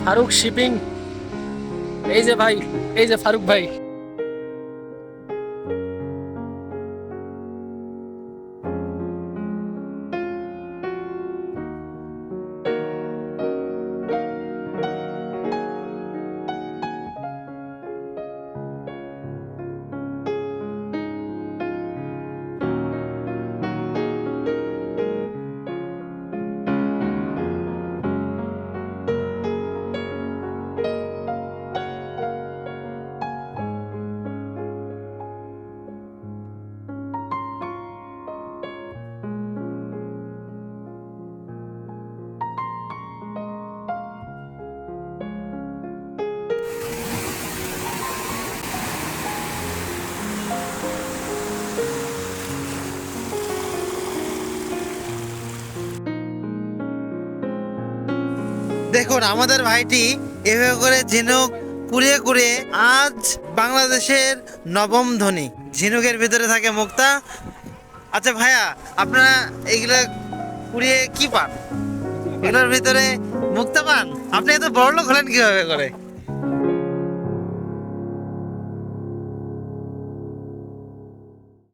Faruk shipping, এই যে ভাই, এই যে ফারুক ভাই। দেখুন আমাদের ভাইটি এভাবে করে ঝিনুক কুড়িয়ে কুড়িয়ে আজ বাংলাদেশের নবম ধনী। ঝিনুকের ভিতরে থাকে মুক্তা। আচ্ছা ভাইয়া, আপনারা এইগুলা কুড়িয়ে কি পান? এগুলোর ভিতরে মুক্তা পান? আপনি এত বড় লোক হলেন কিভাবে করে?